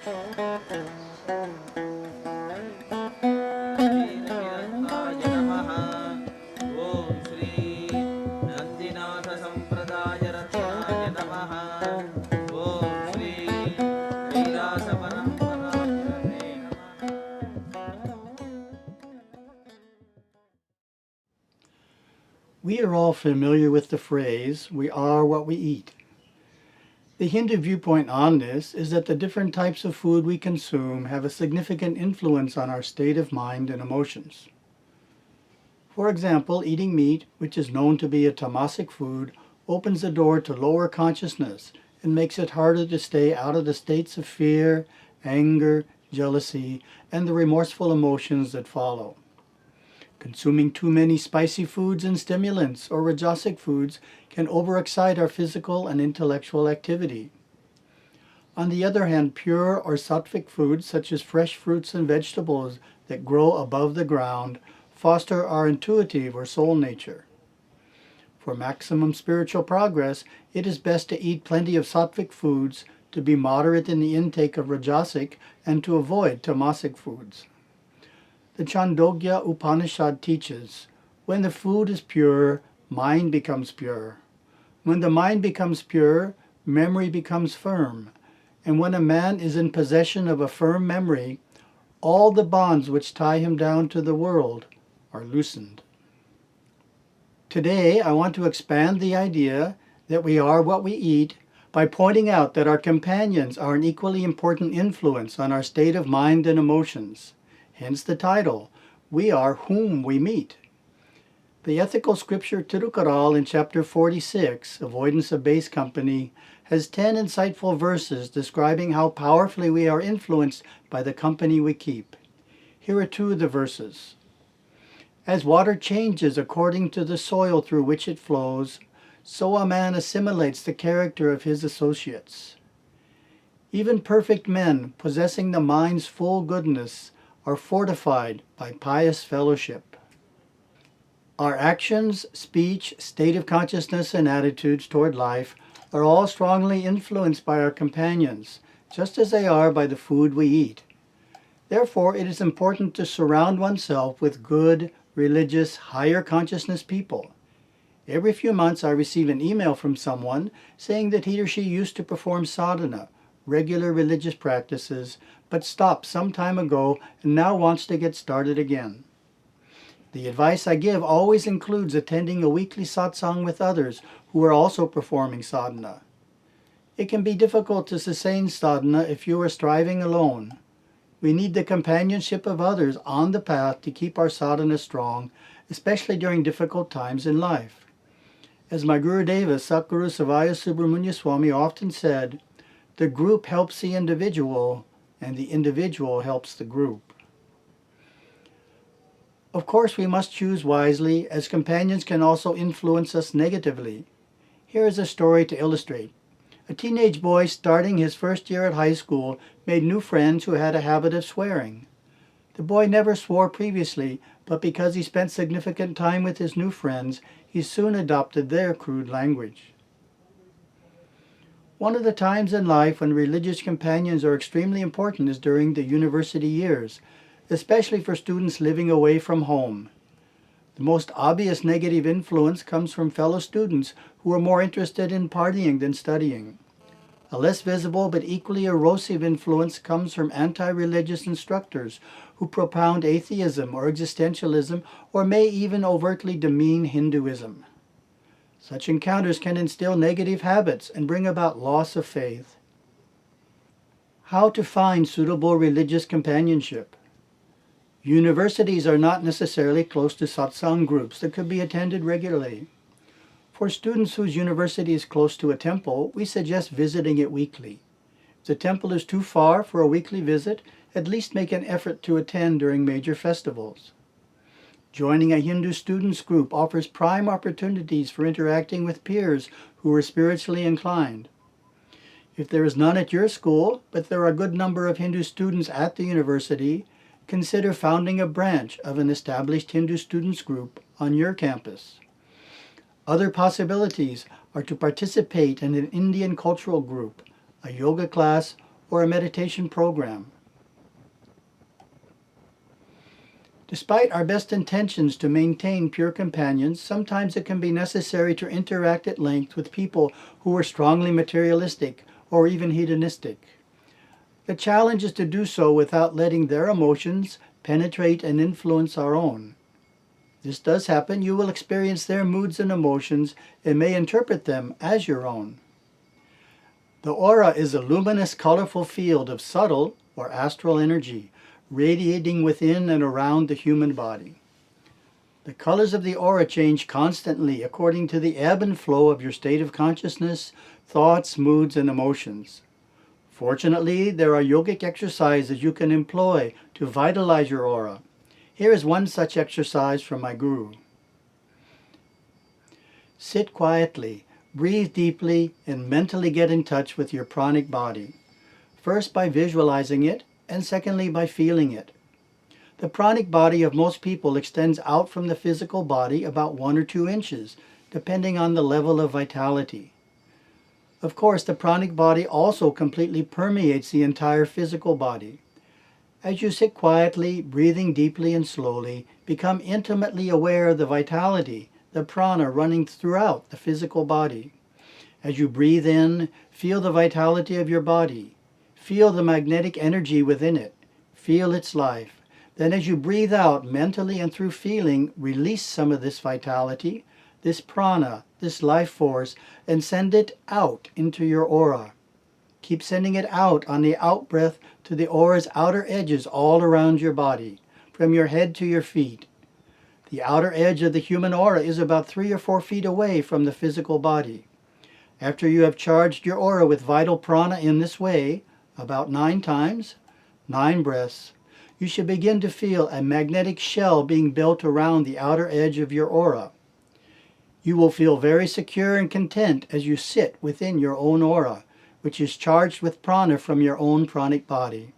We are all familiar with the phrase, "we are what we eat." The Hindu viewpoint on this is that the different types of food we consume have a significant influence on our state of mind and emotions. For example, eating meat, which is known to be a tamasic food, opens the door to lower consciousness and makes it harder to stay out of the states of fear, anger, jealousy, and the remorseful emotions that follow. Consuming too many spicy foods and stimulants or rajasic foods can overexcite our physical and intellectual activity. On the other hand, pure or sattvic foods such as fresh fruits and vegetables that grow above the ground foster our intuitive or soul nature. For maximum spiritual progress, it is best to eat plenty of sattvic foods, to be moderate in the intake of rajasic, and to avoid tamasic foods. The Chandogya Upanishad teaches, when the food is pure, mind becomes pure. When the mind becomes pure, memory becomes firm. And when a man is in possession of a firm memory, all the bonds which tie him down to the world are loosened. Today, I want to expand the idea that we are what we eat by pointing out that our companions are an equally important influence on our state of mind and emotions. Hence the title, We Are Whom We Meet. The ethical scripture Tirukkural in chapter 46, Avoidance of Base Company, has 10 insightful verses describing how powerfully we are influenced by the company we keep. Here are 2 of the verses. As water changes according to the soil through which it flows, so a man assimilates the character of his associates. Even perfect men, possessing the mind's full goodness, are fortified by pious fellowship. Our actions, speech, state of consciousness, and attitudes toward life are all strongly influenced by our companions, just as they are by the food we eat. Therefore, it is important to surround oneself with good, religious, higher consciousness people. Every few months I receive an email from someone saying that he or she used to perform sadhana, regular religious practices, but stopped some time ago and now wants to get started again. The advice I give always includes attending a weekly satsang with others who are also performing sadhana. It can be difficult to sustain sadhana if you are striving alone. We need the companionship of others on the path to keep our sadhana strong, especially during difficult times in life. As my Gurudeva, Satguru Savaya Subramanya Swami, often said, the group helps the individual, and the individual helps the group. Of course, we must choose wisely, as companions can also influence us negatively. Here is a story to illustrate. A teenage boy starting his first year at high school made new friends who had a habit of swearing. The boy never swore previously, but because he spent significant time with his new friends, he soon adopted their crude language. One of the times in life when religious companions are extremely important is during the university years, especially for students living away from home. The most obvious negative influence comes from fellow students who are more interested in partying than studying. A less visible but equally erosive influence comes from anti-religious instructors who propound atheism or existentialism or may even overtly demean Hinduism. Such encounters can instill negative habits and bring about loss of faith. How to find suitable religious companionship? Universities are not necessarily close to satsang groups that could be attended regularly. For students whose university is close to a temple, we suggest visiting it weekly. If the temple is too far for a weekly visit, at least make an effort to attend during major festivals. Joining a Hindu students group offers prime opportunities for interacting with peers who are spiritually inclined. If there is none at your school, but there are a good number of Hindu students at the university, consider founding a branch of an established Hindu students group on your campus. Other possibilities are to participate in an Indian cultural group, a yoga class, or a meditation program. Despite our best intentions to maintain pure companions, sometimes it can be necessary to interact at length with people who are strongly materialistic or even hedonistic. The challenge is to do so without letting their emotions penetrate and influence our own. This does happen. You will experience their moods and emotions and may interpret them as your own. The aura is a luminous, colorful field of subtle or astral energy, radiating within and around the human body. The colors of the aura change constantly according to the ebb and flow of your state of consciousness, thoughts, moods, and emotions. Fortunately, there are yogic exercises you can employ to vitalize your aura. Here is one such exercise from my guru. Sit quietly, breathe deeply, and mentally get in touch with your pranic body. First by visualizing it, and secondly by feeling it. The pranic body of most people extends out from the physical body about 1 or 2 inches, depending on the level of vitality. Of course, the pranic body also completely permeates the entire physical body. As you sit quietly, breathing deeply and slowly, become intimately aware of the vitality, the prana running throughout the physical body. As you breathe in, feel the vitality of your body. Feel the magnetic energy within it. Feel its life. Then as you breathe out, mentally and through feeling, release some of this vitality, this prana, this life force, and send it out into your aura. Keep sending it out on the out-breath to the aura's outer edges all around your body, from your head to your feet. The outer edge of the human aura is about 3 or 4 feet away from the physical body. After you have charged your aura with vital prana in this way, about 9 times, 9 breaths, you should begin to feel a magnetic shell being built around the outer edge of your aura. You will feel very secure and content as you sit within your own aura, which is charged with prana from your own pranic body.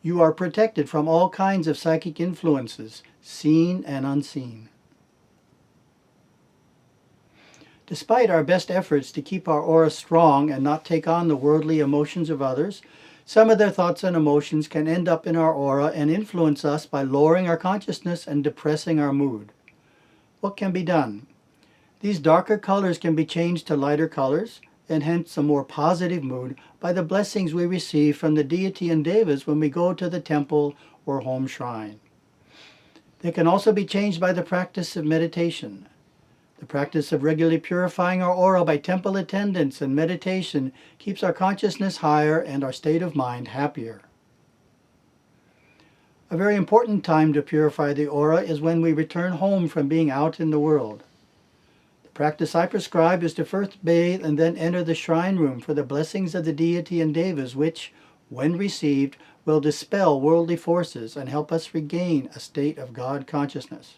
You are protected from all kinds of psychic influences, seen and unseen. Despite our best efforts to keep our aura strong and not take on the worldly emotions of others, some of their thoughts and emotions can end up in our aura and influence us by lowering our consciousness and depressing our mood. What can be done? These darker colors can be changed to lighter colors, and hence a more positive mood by the blessings we receive from the deity and devas when we go to the temple or home shrine. They can also be changed by the practice of meditation. The practice of regularly purifying our aura by temple attendance and meditation keeps our consciousness higher and our state of mind happier. A very important time to purify the aura is when we return home from being out in the world. The practice I prescribe is to first bathe and then enter the shrine room for the blessings of the deity and devas which, when received, will dispel worldly forces and help us regain a state of God consciousness.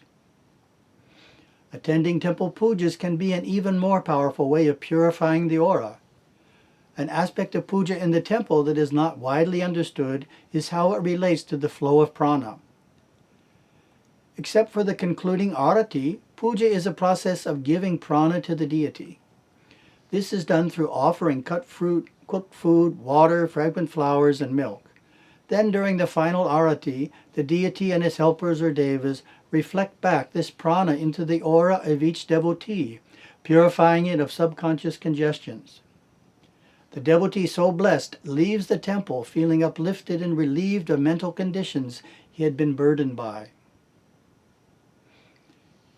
Attending temple pujas can be an even more powerful way of purifying the aura. An aspect of puja in the temple that is not widely understood is how it relates to the flow of prana. Except for the concluding arati, puja is a process of giving prana to the deity. This is done through offering cut fruit, cooked food, water, fragrant flowers, and milk. Then during the final arati, the deity and his helpers or devas reflect back this prana into the aura of each devotee, purifying it of subconscious congestions. The devotee so blessed leaves the temple feeling uplifted and relieved of mental conditions he had been burdened by.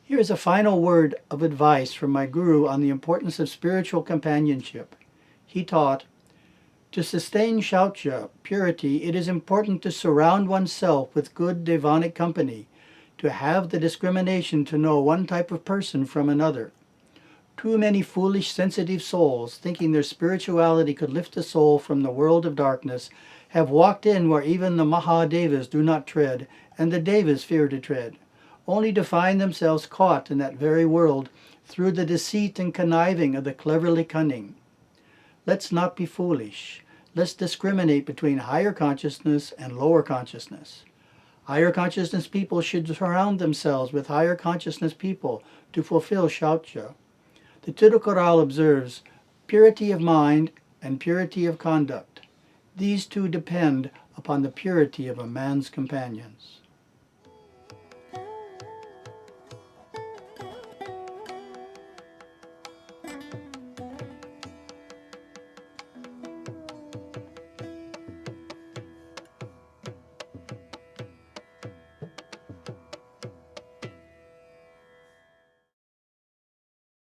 Here is a final word of advice from my guru on the importance of spiritual companionship. He taught, "To sustain shaucha, purity, it is important to surround oneself with good devonic company, to have the discrimination to know one type of person from another. Too many foolish, sensitive souls, thinking their spirituality could lift a soul from the world of darkness, have walked in where even the Mahadevas do not tread, and the Devas fear to tread, only to find themselves caught in that very world through the deceit and conniving of the cleverly cunning. Let's not be foolish. Let's discriminate between higher consciousness and lower consciousness. Higher consciousness people should surround themselves with higher consciousness people to fulfill shaucha." The Tirukural observes, "Purity of mind and purity of conduct. these two depend upon the purity of a man's companions.